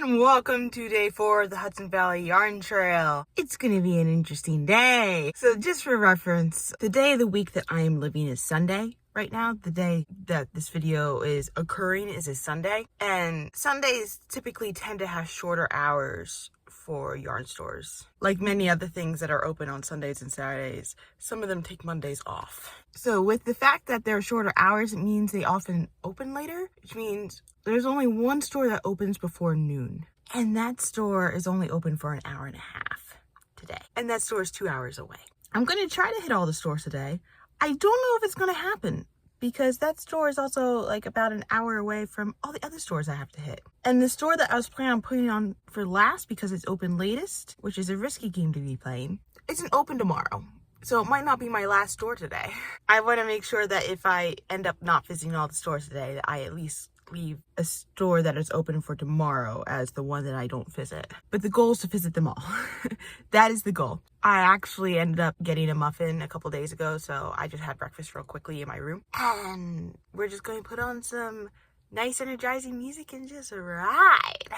and welcome to day 4 of the Hudson Valley Yarn Trail. It's gonna be an interesting day. So just for reference, the day of the week that I am living is Sunday. Right now, the day that this video is occurring is a Sunday. And Sundays typically tend to have shorter hours for yarn stores. Like many other things that are open on Sundays and Saturdays, some of them take Mondays off. So with the fact that there are shorter hours, it means they often open later, which means there's only one store that opens before noon. And that store is only open for an hour and a half today. And that store is 2 hours away. I'm gonna try to hit all the stores today. I don't know if it's gonna happen because that store is also like about an hour away from all the other stores I have to hit. And the store that I was planning on putting on for last because it's open latest, which is a risky game to be playing, isn't open tomorrow. So it might not be my last store today. I want to make sure that if I end up not visiting all the stores today, that I at least leave a store that is open for tomorrow as the one that I don't visit. But the goal is to visit them all. That is the goal. I actually ended up getting a muffin a couple days ago, so I just had breakfast real quickly in my room. And we're just going to put on some nice energizing music and just ride.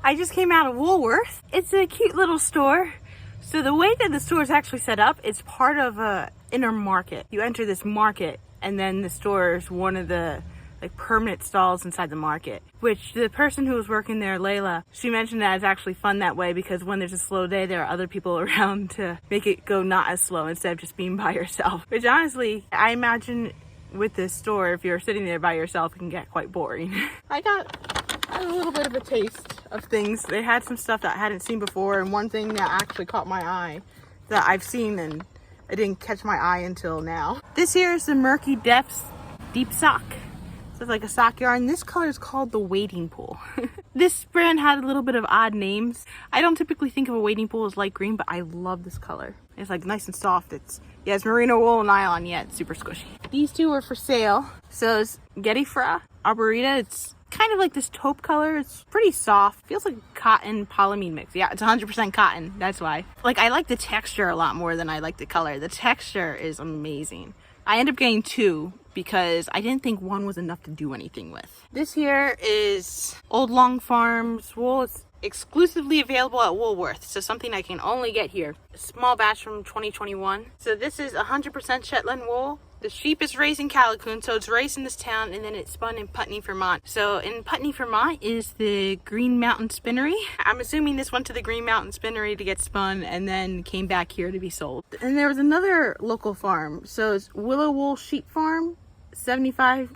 I just came out of Woolworth. It's a cute little store. So the way that the store is actually set up, it's part of a inner market. You enter this market and then the store is one of the permanent stalls inside the market, which the person who was working there, Layla, she mentioned that it's actually fun that way because when there's a slow day, there are other people around to make it go not as slow instead of just being by yourself. Which honestly, I imagine with this store, if you're sitting there by yourself, it can get quite boring. I got a little bit of a taste of things. They had some stuff that I hadn't seen before, and one thing that actually caught my eye that I've seen and it didn't catch my eye until now. This here is the Murky Depths Deep Sock. So it's like a sock yarn. This color is called the wading pool. This brand had a little bit of odd names. I don't typically think of a wading pool as light green, but I love this color. It's like nice and soft. It's merino wool and nylon. Yeah, it's super squishy. These two are for sale. So it's Gettyfra Arborita. It's kind of like this taupe color. It's pretty soft. Feels like cotton polyamide mix. Yeah, it's 100% cotton. That's why. Like, I like the texture a lot more than I like the color. The texture is amazing. I ended up getting two because I didn't think one was enough to do anything with. This here is Old Long Farms wool. It's exclusively available at Woolworth, so something I can only get here. A small batch from 2021. So this is 100% Shetland wool. The sheep is raised in Callicoon, so it's raised in this town, and then it's spun in Putney, Vermont. So in Putney, Vermont is the Green Mountain Spinnery. I'm assuming this went to the Green Mountain Spinnery to get spun and then came back here to be sold. And there was another local farm. So it's Willow Wool Sheep Farm, 75%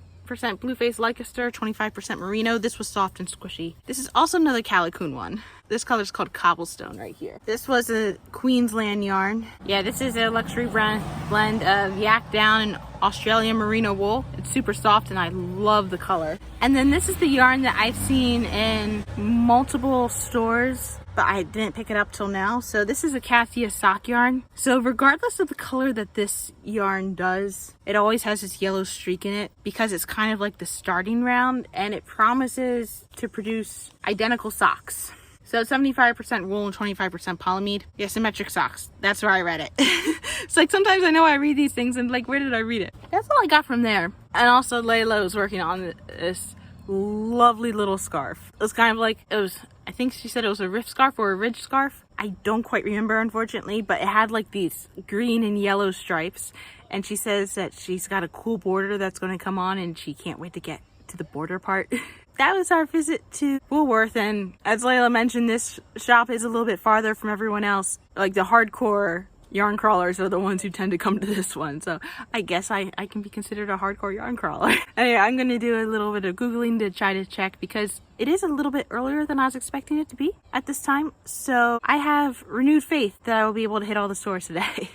Blueface Leicester, 25% merino. This was soft and squishy. This is also another Callicoon one. This color is called Cobblestone right here. This was a Queensland yarn. Yeah, this is a luxury blend of yak down and Australian merino wool. It's super soft and I love the color. And then this is the yarn that I've seen in multiple stores, but I didn't pick it up till now. So this is a Cassia sock yarn. So regardless of the color that this yarn does, it always has this yellow streak in it because it's kind of like the starting round and it promises to produce identical socks. So 75% wool and 25% polyamide. Yeah, symmetric socks. That's where I read it. It's like sometimes I know I read these things and like, where did I read it? That's all I got from there. And also Layla was working on this lovely little scarf. It was kind of like, I think she said it was a rift scarf or a ridge scarf. I don't quite remember, unfortunately, but it had like these green and yellow stripes. And she says that she's got a cool border that's going to come on and she can't wait to get to the border part. That was our visit to Woolworth, and as Layla mentioned, this shop is a little bit farther from everyone else. Like the hardcore yarn crawlers are the ones who tend to come to this one, so I guess I can be considered a hardcore yarn crawler. Anyway, I'm going to do a little bit of Googling to try to check because it is a little bit earlier than I was expecting it to be at this time, so I have renewed faith that I will be able to hit all the stores today.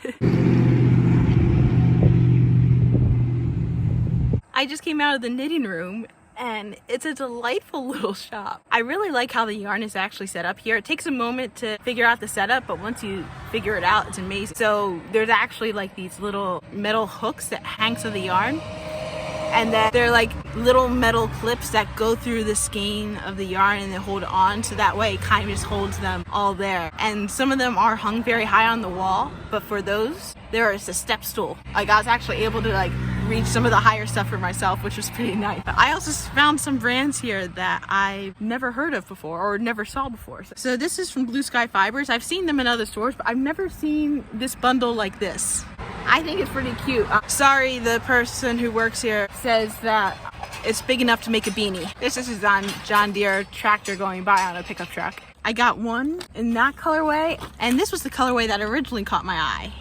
I just came out of the knitting room and it's a delightful little shop. I really like how the yarn is actually set up here. It takes a moment to figure out the setup, but once you figure it out, it's amazing. So there's actually like these little metal hooks that hang to the yarn, and then they're like little metal clips that go through the skein of the yarn and they hold on, so that way it kind of just holds them all there. And some of them are hung very high on the wall, but for those there is a step stool. Like I was actually able to like reach some of the higher stuff for myself, which was pretty nice. I also found some brands here that I've never heard of before or never saw before. So this is from Blue Sky Fibers. I've seen them in other stores, but I've never seen this bundle like this. I think it's pretty cute. Sorry, the person who works here says that it's big enough to make a beanie. This is on John Deere tractor going by on a pickup truck. I got one in that colorway, and this was the colorway that originally caught my eye.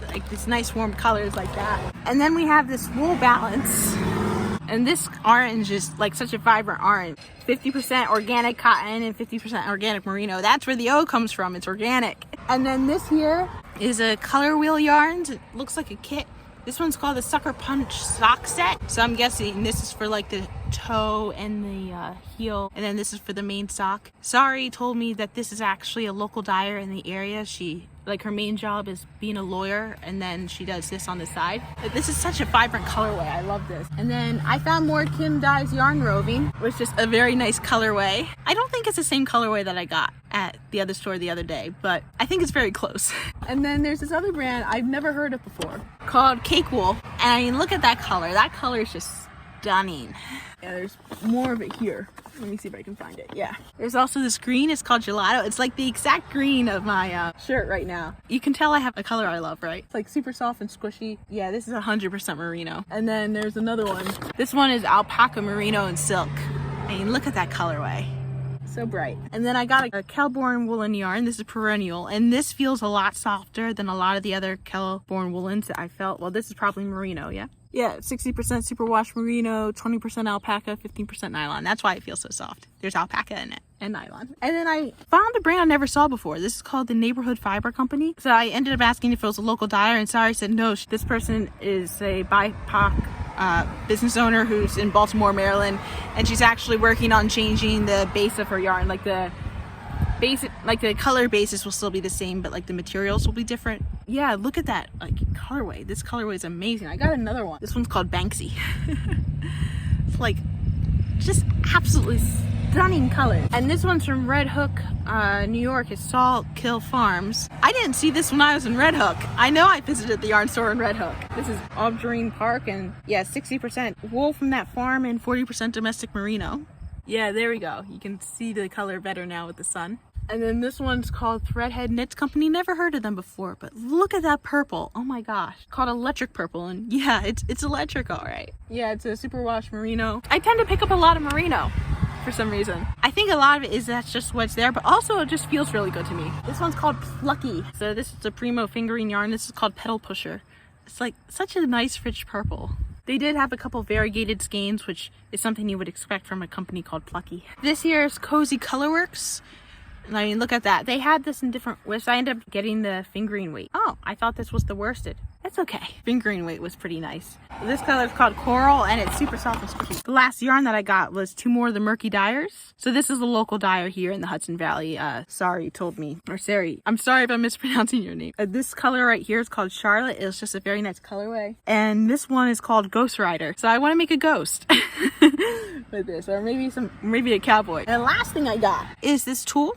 Like these nice warm colors like that. And then we have this wool balance. And this orange is like such a vibrant orange. 50% organic cotton and 50% organic merino. That's where the O comes from, it's organic. And then this here is a color wheel yarn. It looks like a kit. This one's called the Sucker Punch sock set. So I'm guessing this is for like the toe and the heel. And then this is for the main sock. Sari told me that this is actually a local dyer in the area. Like her main job is being a lawyer, and then she does this on the side. But this is such a vibrant colorway. I love this. And then I found more Kim Dye's Yarn Roving, which is a very nice colorway. I don't think it's the same colorway that I got at the other store the other day, but I think it's very close. And then there's this other brand I've never heard of before called Cake Wool. And I mean, look at that color. That color is just stunning. Yeah, there's more of it here. Let me see if I can find it. Yeah. There's also this green. It's called gelato. It's like the exact green of my shirt right now. You can tell I have a color I love, right? It's like super soft and squishy. Yeah, this is 100% merino. And then there's another one. This one is alpaca, merino, and silk. I mean, look at that colorway. So bright. And then I got a Kelborn woolen yarn. This is perennial, and this feels a lot softer than a lot of the other Kelborn woolens that I felt. Well, this is probably merino, yeah? Yeah, 60% superwash merino, 20% alpaca, 15% nylon. That's why it feels so soft. There's alpaca in it and nylon. And then I found a brand I never saw before. This is called the Neighborhood Fiber Company. So I ended up asking if it was a local dyer, and Sari said no. This person is a BIPOC business owner who's in Baltimore, Maryland, and she's actually working on changing the base of her yarn. Like the basic, like the color basis will still be the same, but like the materials will be different. Yeah, look at that like colorway. This colorway is amazing. I got another one. This one's called Banksy. It's like just absolutely stunning colors. And this one's from Red Hook, New York. It's Saltkill Farms. I didn't see this when I was in Red Hook. I know I visited the yarn store in Red Hook. This is Aubergine Park, and yeah, 60% wool from that farm and 40% domestic merino. Yeah, there we go. You can see the color better now with the sun. And then this one's called Threadhead Knits Company. Never heard of them before, but look at that purple. Oh my gosh. Called electric purple, and yeah, it's electric, all right. Yeah, it's a superwash merino. I tend to pick up a lot of merino for some reason. I think a lot of it is that's just what's there, but also it just feels really good to me. This one's called Plucky. So this is a Primo fingering yarn. This is called Petal Pusher. It's like such a nice rich purple. They did have a couple variegated skeins, which is something you would expect from a company called Plucky. This here is Cozy Colorworks. I mean, look at that. They had this in different weights. I ended up getting the fingering weight. Oh, I thought this was the worsted. That's okay. Fingering weight was pretty nice. This color is called Coral, and it's super soft and squishy. The last yarn that I got was two more of the Murky Dyers. So this is a local dyer here in the Hudson Valley. Sari told me, or Sari. I'm sorry if I'm mispronouncing your name. This color right here is called Charlotte. It's just a very nice colorway. And this one is called Ghost Rider. So I want to make a ghost with this, or maybe a cowboy. And the last thing I got is this tulle.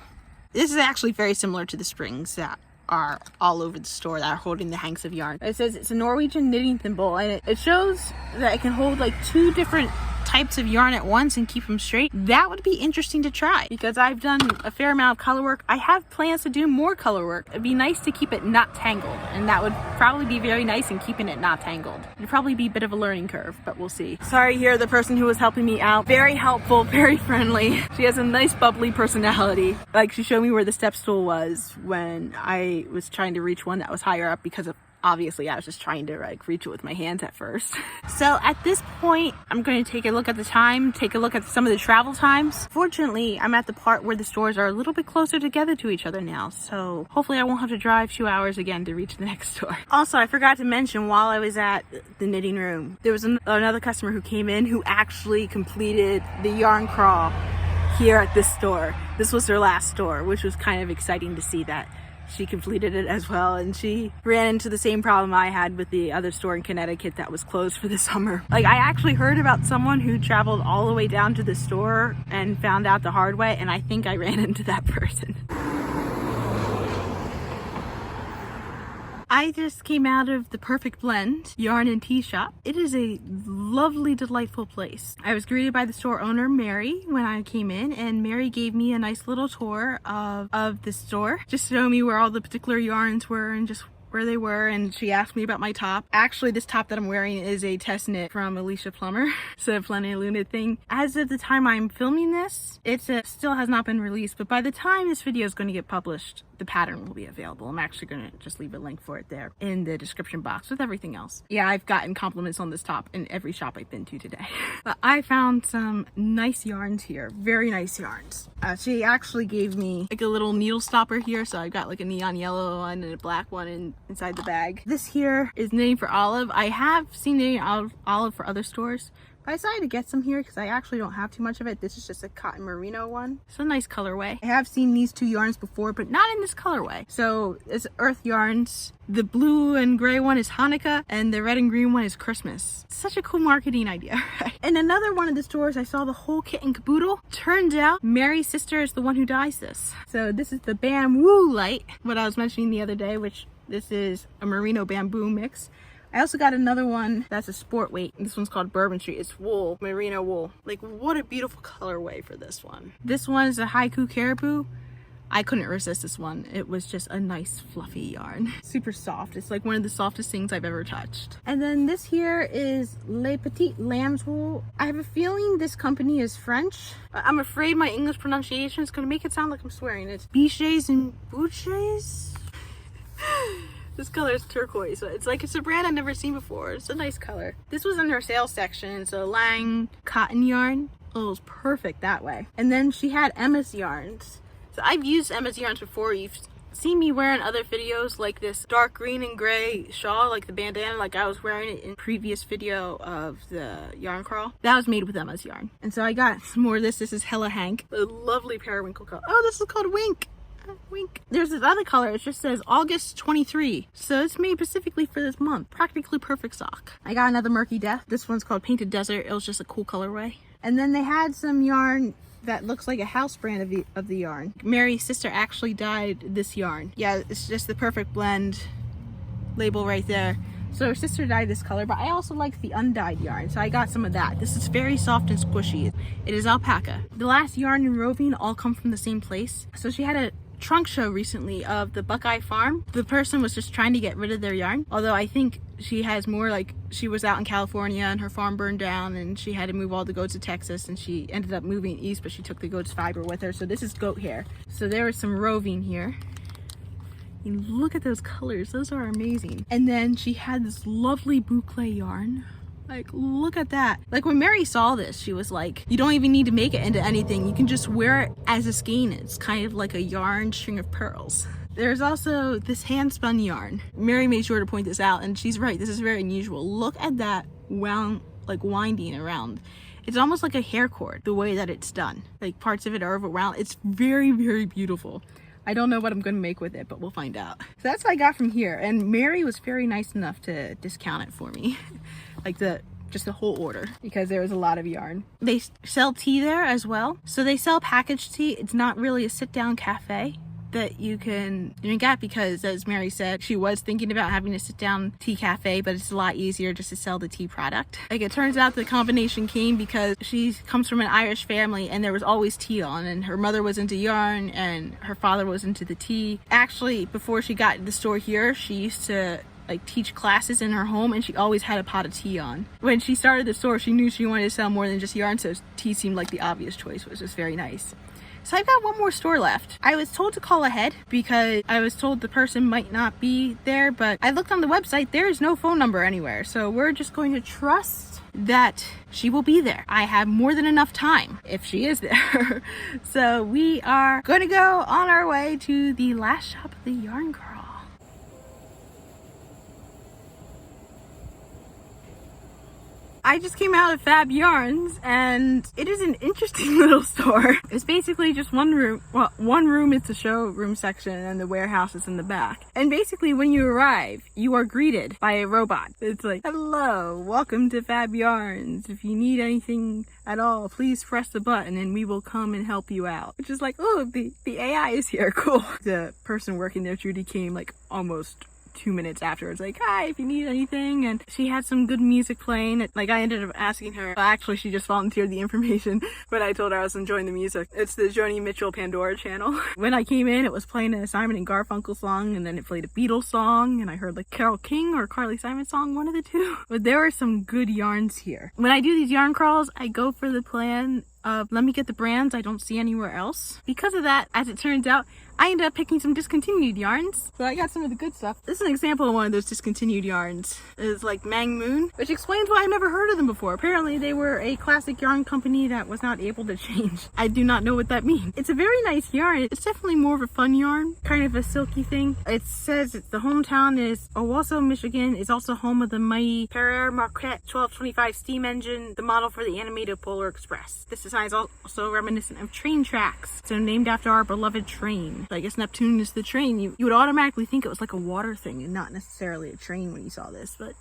This is actually very similar to the springs that are all over the store that are holding the hanks of yarn. It says it's a Norwegian knitting thimble, and it shows that it can hold like two different types of yarn at once and keep them straight. That would be interesting to try because I've done a fair amount of color work. I have plans to do more color work. It'd be nice to keep it not tangled, and that would probably be very nice in keeping it not tangled. It'd probably be a bit of a learning curve, but we'll see. Sorry here, the person who was helping me out. Very helpful, very friendly. She has a nice bubbly personality. Like, she showed me where the step stool was when I was trying to reach one that was higher up because of obviously I was just trying to like reach it with my hands at first. So at this point, I'm going to take a look at the time, take a look at some of the travel times. Fortunately, I'm at the part where the stores are a little bit closer together to each other now. So hopefully I won't have to drive 2 hours again to reach the next store. Also, I forgot to mention while I was at the knitting room, there was another customer who came in who actually completed the yarn crawl here at this store. This was her last store, which was kind of exciting to see that she completed it as well, and she ran into the same problem I had with the other store in Connecticut that was closed for the summer. Like, I actually heard about someone who traveled all the way down to the store and found out the hard way, and I think I ran into that person. I just came out of the Perfect Blend yarn and tea shop. It is a lovely, delightful place. I was greeted by the store owner, Mary, when I came in, and Mary gave me a nice little tour of the store. Just to show me where all the particular yarns were and just where they were, and she asked me about my top. Actually, this top that I'm wearing is a test knit from Alicia Plummer. It's a Plenty Luna thing. As of the time I'm filming this, it still has not been released, but by the time this video is going to get published, the pattern will be available. I'm actually going to just leave a link for it there in the description box with everything else. Yeah, I've gotten compliments on this top in every shop I've been to today. But I found some nice yarns here, very nice yarns. She actually gave me like a little needle stopper here, so I've got like a neon yellow one and a black one inside the bag. This here is Knitting for Olive. I have seen Knitting Olive for other stores, but I decided to get some here because I actually don't have too much of it. This is just a cotton merino one. It's a nice colorway. I have seen these two yarns before, but not in this colorway. So it's earth yarns. The blue and gray one is Hanukkah, and the red and green one is Christmas. Such a cool marketing idea, right? In another one of the stores, I saw the whole kit and caboodle. Turns out Mary's sister is the one who dyes this. So this is the Bamboo Light, what I was mentioning the other day, which this is a merino bamboo mix. I also got another one that's a sport weight. This one's called Bourbon Street. It's wool, merino wool. Like, what a beautiful colorway for this one. This one is a Haiku Caribou. I couldn't resist this one. It was just a nice fluffy yarn. Super soft. It's like one of the softest things I've ever touched. And then this here is Les Petites Lambs wool. I have a feeling this company is French. I'm afraid my English pronunciation is going to make it sound like I'm swearing. It's Biches and Bouches. This color is turquoise. So it's a brand I've never seen before. It's a nice color. This was in her sales section. It's a Lang cotton yarn. Oh, it was perfect that way. And then she had Emma's yarns. So I've used Emma's yarns before. You've seen me wear in other videos, like this dark green and gray shawl, like the bandana, like I was wearing it in previous video of the yarn crawl. That was made with Emma's yarn. And so I got some more of this. This is Hella Hank, a lovely periwinkle color. Oh, this is called Wink. Wink. There's this other color. It just says August 23. So it's made specifically for this month. Practically perfect sock. I got another Murky Death. This one's called Painted Desert. It was just a cool colorway. And then they had some yarn that looks like a house brand of the yarn. Mary's sister actually dyed this yarn. Yeah, it's just the Perfect Blend label right there. So her sister dyed this color, but I also like the undyed yarn, so I got some of that. This is very soft and squishy. It is alpaca. The last yarn and roving all come from the same place. So she had a trunk show recently of the Buckeye Farm. The person was just trying to get rid of their yarn, although I think she has more, like she was out in California and her farm burned down and she had to move all the goats to Texas, and she ended up moving east, but she took the goat's fiber with her. So this is goat hair. So there was some roving here. And look at those colors, those are amazing. And then she had this lovely boucle yarn. Like, look at that. Like, when Mary saw this, she was like, you don't even need to make it into anything. You can just wear it as a skein. It's kind of like a yarn string of pearls. There's also this hand spun yarn. Mary made sure to point this out, and she's right, this is very unusual. Look at that winding around. It's almost like a hair cord, the way that it's done. Like, parts of it are overwound. It's very, very beautiful. I don't know what I'm going to make with it, but we'll find out. So that's what I got from here. And Mary was very nice enough to discount it for me. Like just the whole order, because there was a lot of yarn. They sell tea there as well. So they sell packaged tea. It's not really a sit-down cafe that you can drink at, because as Mary said, she was thinking about having a sit-down tea cafe, but it's a lot easier just to sell the tea product. Like, it turns out the combination came because she comes from an Irish family and there was always tea on, and her mother was into yarn and her father was into the tea. Actually, before she got the store here, she used to like teach classes in her home, and she always had a pot of tea on. When she started the store, she knew she wanted to sell more than just yarn, so tea seemed like the obvious choice, which was very nice. So I've got one more store left. I was told to call ahead because I was told the person might not be there, but I looked on the website, there is no phone number anywhere. So we're just going to trust that she will be there. I have more than enough time if she is there. So we are going to go on our way to the last shop of the yarn crawl. I just came out of Fab Yarns, and it is an interesting little store. It's basically just one room. Well, one room is the showroom section, and the warehouse is in the back. And basically, when you arrive, you are greeted by a robot. It's like, hello, welcome to Fab Yarns. If you need anything at all, please press the button and we will come and help you out. Which is like, oh, the AI is here, cool. The person working there, Judy, came like almost 2 minutes afterwards, like, hi, if you need anything. And she had some good music playing. Like, I ended up asking her, well, actually she just volunteered the information, but I told her I was enjoying the music. It's the Joni Mitchell Pandora channel. When I came in, it was playing a Simon and Garfunkel song, and then it played a Beatles song, and I heard like Carole King or Carly Simon song, one of the two. But there were some good yarns here. When I do these yarn crawls, I go for the plan of let me get the brands I don't see anywhere else. Because of that, as it turns out, I ended up picking some discontinued yarns. So I got some of the good stuff. This is an example of one of those discontinued yarns. It's like Mang Moon, which explains why I've never heard of them before. Apparently they were a classic yarn company that was not able to change. I do not know what that means. It's a very nice yarn. It's definitely more of a fun yarn, kind of a silky thing. It says the hometown is Owasso, Michigan. It's also home of the mighty Perrier Marquette 1225 steam engine, the model for the animated Polar Express. This design is also reminiscent of train tracks, so named after our beloved train. I guess Neptune is the train. You would automatically think it was like a water thing and not necessarily a train when you saw this, but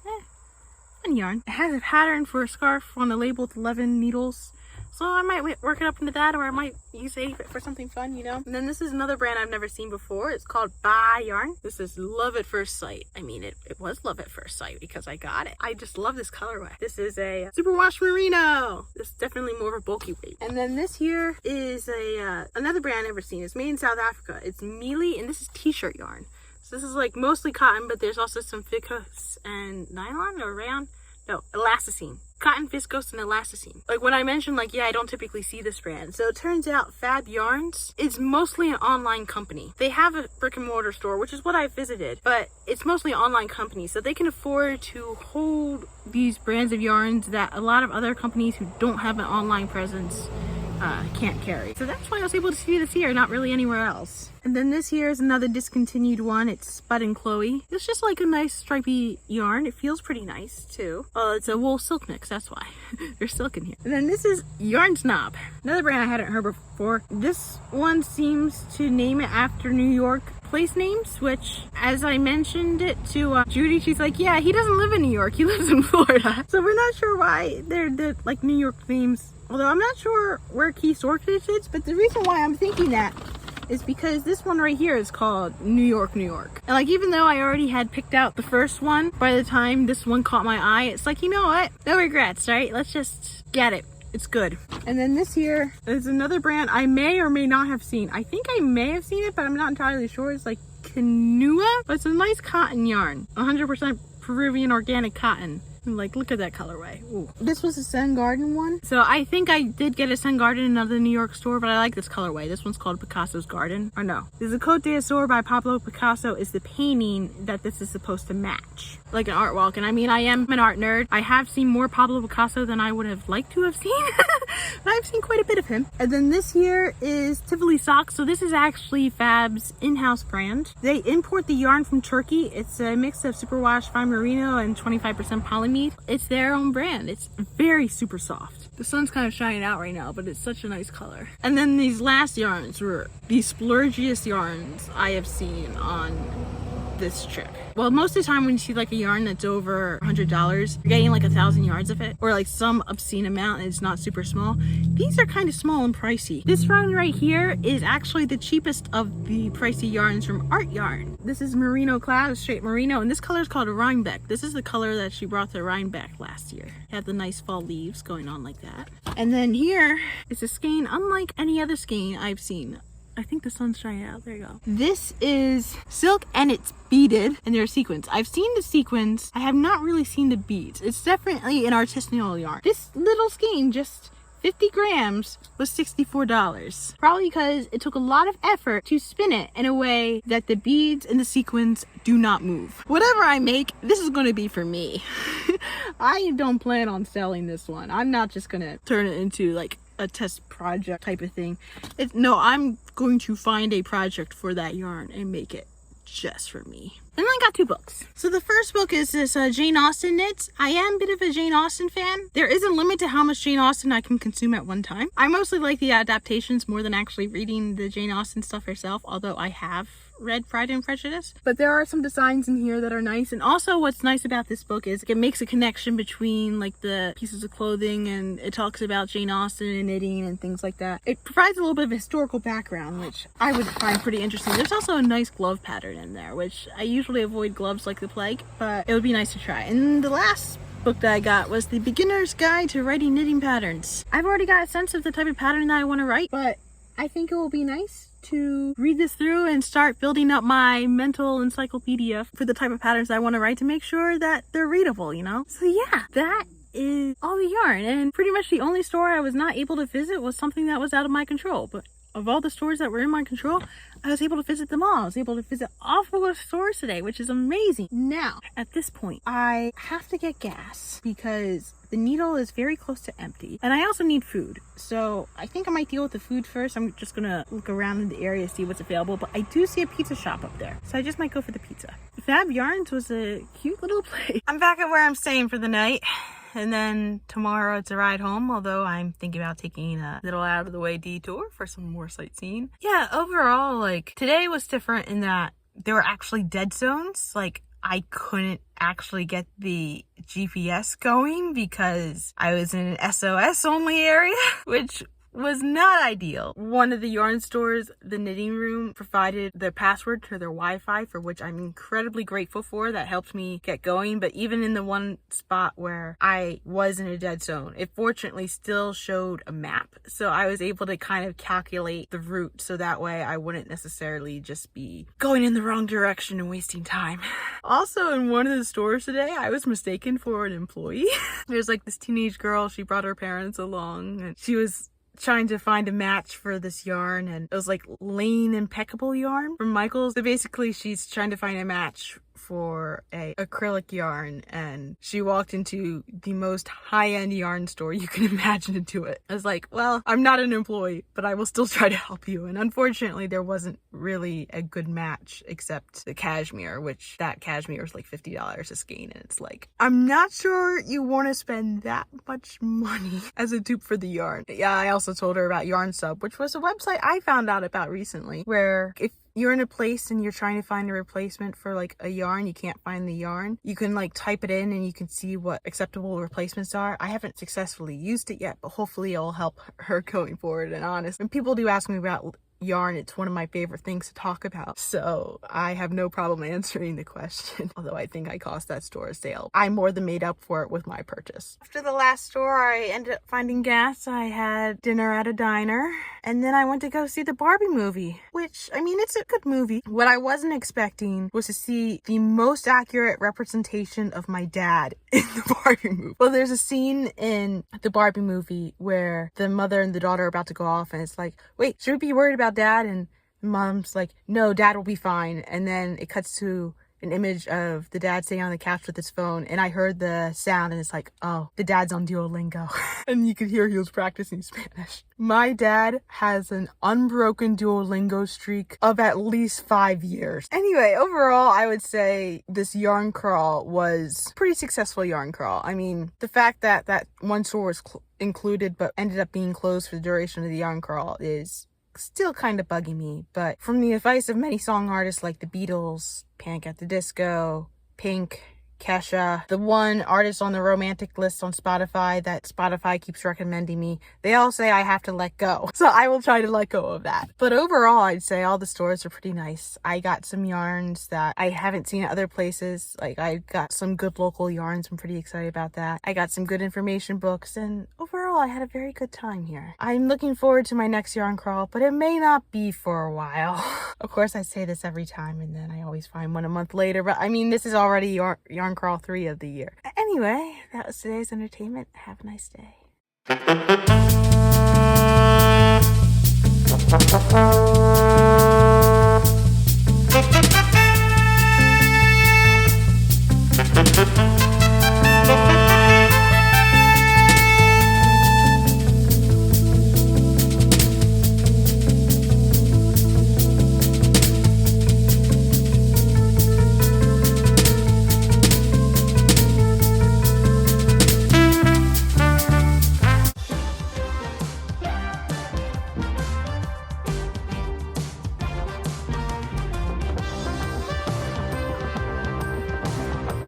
fun yarn. It has a pattern for a scarf on a label with 11 needles. So I might work it up into that, or I might use it for something fun, you know? And then this is another brand I've never seen before. It's called Ba Yarn. This is love at first sight. I mean, it was love at first sight because I got it. I just love this colorway. This is a superwash merino. This is definitely more of a bulky weight. And then this here is another brand I've never seen. It's made in South Africa. It's mealy, and this is t-shirt yarn. So this is like mostly cotton, but there's also some viscose and nylon or rayon. No, elasticine. Cotton, viscose, and elasticine. Like when I mentioned, like, yeah, I don't typically see this brand. So it turns out Fab Yarns is mostly an online company. They have a brick and mortar store, which is what I visited, but it's mostly an online company. So they can afford to hold these brands of yarns that a lot of other companies who don't have an online presence can't carry. So that's why I was able to see this here, not really anywhere else. And then this here is another discontinued one. It's Spud and Chloe. It's just like a nice stripy yarn. It feels pretty nice too. Well, it's a wool silk mix, that's why. There's silk in here. And then this is Yarn Snob, another brand I hadn't heard before. This one seems to name it after New York place names, which, as I mentioned it to Judy, she's like, yeah, he doesn't live in New York, he lives in Florida. So we're not sure why they're like New York themes. Although I'm not sure where Key Swordfish is, but the reason why I'm thinking that is because this one right here is called New York, New York. And like, even though I already had picked out the first one, by the time this one caught my eye, it's like, you know what? No regrets, right? Let's just get it. It's good. And then this here is another brand I may or may not have seen. I think I may have seen it, but I'm not entirely sure. It's like Kanua, but it's a nice cotton yarn. 100% Peruvian organic cotton. Like, look at that colorway. Ooh. This was a Sun Garden one. So I think I did get a Sun Garden in another New York store, but I like this colorway. This one's called Picasso's Garden. Or no. This is a Côte d'Azur by Pablo Picasso is the painting that this is supposed to match. Like an art walk. And I mean, I am an art nerd. I have seen more Pablo Picasso than I would have liked to have seen. But I've seen quite a bit of him. And then this here is Tivoli Socks. So this is actually Fab's in-house brand. They import the yarn from Turkey. It's a mix of superwash fine merino and 25% polyamide. It's their own brand. It's very super soft. The sun's kind of shining out right now, but it's such a nice color. And then these last yarns were the splurgiest yarns I have seen on this trip. Well, most of the time when you see like a yarn that's over $100, you're getting like 1,000 yards of it, or like some obscene amount and it's not super small. These are kind of small and pricey. This yarn right here is actually the cheapest of the pricey yarns from Art Yarn. This is Merino Cloud, straight merino, and this color is called a Rhinebeck. This is the color that she brought to Rhinebeck last year. It had the nice fall leaves going on like that. And then here is a skein unlike any other skein I've seen. I think the sun's shining out. There you go. This is silk and it's beaded and there are sequins. I've seen the sequins. I have not really seen the beads. It's definitely an artisanal yarn. This little skein, just 50 grams, was $64. Probably because it took a lot of effort to spin it in a way that the beads and the sequins do not move. Whatever I make, this is going to be for me. I don't plan on selling this one. I'm not just going to turn it into like a test project type of thing. No, I'm going to find a project for that yarn and make it just for me. And then I got 2 books. So the first book is this Jane Austen knits. I am a bit of a Jane Austen fan. There is a limit to how much Jane Austen I can consume at one time. I mostly like the adaptations more than actually reading the Jane Austen stuff herself, although I have read Pride and Prejudice, but there are some designs in here that are nice. And also what's nice about this book is it makes a connection between like the pieces of clothing, and it talks about Jane Austen and knitting and things like that. It provides a little bit of historical background, which I would find pretty interesting. There's also a nice glove pattern in there, which I usually avoid gloves like the plague, but it would be nice to try. And the last book that I got was The Beginner's Guide to Writing Knitting Patterns. I've already got a sense of the type of pattern that I want to write, but I think it will be nice to read this through and start building up my mental encyclopedia for the type of patterns I want to write to make sure that they're readable, you know? So yeah, that is all the yarn, and pretty much the only store I was not able to visit was something that was out of my control. But of all the stores that were in my control, I was able to visit them all. I was able to visit all 4 stores today, which is amazing. Now, at this point, I have to get gas because the needle is very close to empty, and I also need food. So I think I might deal with the food first. I'm just gonna look around in the area, see what's available, but I do see a pizza shop up there, so I just might go for the pizza. Fab Yarns was a cute little place. I'm back at where I'm staying for the night. And then tomorrow it's a ride home, although I'm thinking about taking a little out of the way detour for some more sightseeing. Yeah, overall, like, today was different in that there were actually dead zones. Like, I couldn't actually get the GPS going because I was in an SOS only area, which was not ideal. One of the yarn stores, the knitting room, provided the password to their Wi-Fi, for which I'm incredibly grateful for. That helped me get going. But even in the one spot where I was in a dead zone, it fortunately still showed a map. So I was able to kind of calculate the route, so that way I wouldn't necessarily just be going in the wrong direction and wasting time. Also, in one of the stores today, I was mistaken for an employee. There's like this teenage girl, she brought her parents along, and she was trying to find a match for this yarn, and it was like Lane Impeccable yarn from Michaels. So basically she's trying to find a match for a acrylic yarn, and she walked into the most high-end yarn store you can imagine into it. I was like, well, I'm not an employee, but I will still try to help you. And unfortunately there wasn't really a good match except the cashmere, which that cashmere was like $50 a skein, and it's like, I'm not sure you want to spend that much money as a dupe for the yarn. Yeah, I also told her about Yarn Sub, which was a website I found out about recently, where if you're in a place and you're trying to find a replacement for like a yarn, you can't find the yarn, you can like type it in and you can see what acceptable replacements are. I haven't successfully used it yet, but hopefully it'll help her going forward. And honest, when people do ask me about yarn, it's one of my favorite things to talk about, so I have no problem answering the question. Although I think I cost that store a sale. I more than made up for it with my purchase. After the last store, I ended up finding gas. I had dinner at a diner, and then I went to go see the Barbie movie, which, I mean, it's a good movie. What I wasn't expecting was to see the most accurate representation of my dad in the Barbie movie. Well, there's a scene in the Barbie movie where the mother and the daughter are about to go off, and it's like, wait, should we be worried about dad? And mom's like, no, dad will be fine. And then it cuts to an image of the dad sitting on the couch with his phone, and I heard the sound, and it's like, oh, the dad's on Duolingo. And you could hear he was practicing Spanish. My dad has an unbroken Duolingo streak of at least 5 years. Anyway, overall, I would say this yarn crawl was a pretty successful yarn crawl. I mean, the fact that that one store was included but ended up being closed for the duration of the yarn crawl is still kind of bugging me, but from the advice of many song artists like the Beatles, Panic at the Disco, Pink, Kesha, the one artist on the romantic list on Spotify that Spotify keeps recommending me, they all say I have to let go. So I will try to let go of that. But overall, I'd say all the stores are pretty nice. I got some yarns that I haven't seen at other places. Like, I got some good local yarns. I'm pretty excited about that. I got some good information books, and overall, I had a very good time here. I'm looking forward to my next yarn crawl, but it may not be for a while. Of course, I say this every time, and then I always find one a month later, but I mean, this is already yarn crawl 3 of the year. Anyway, that was today's entertainment. Have a nice day.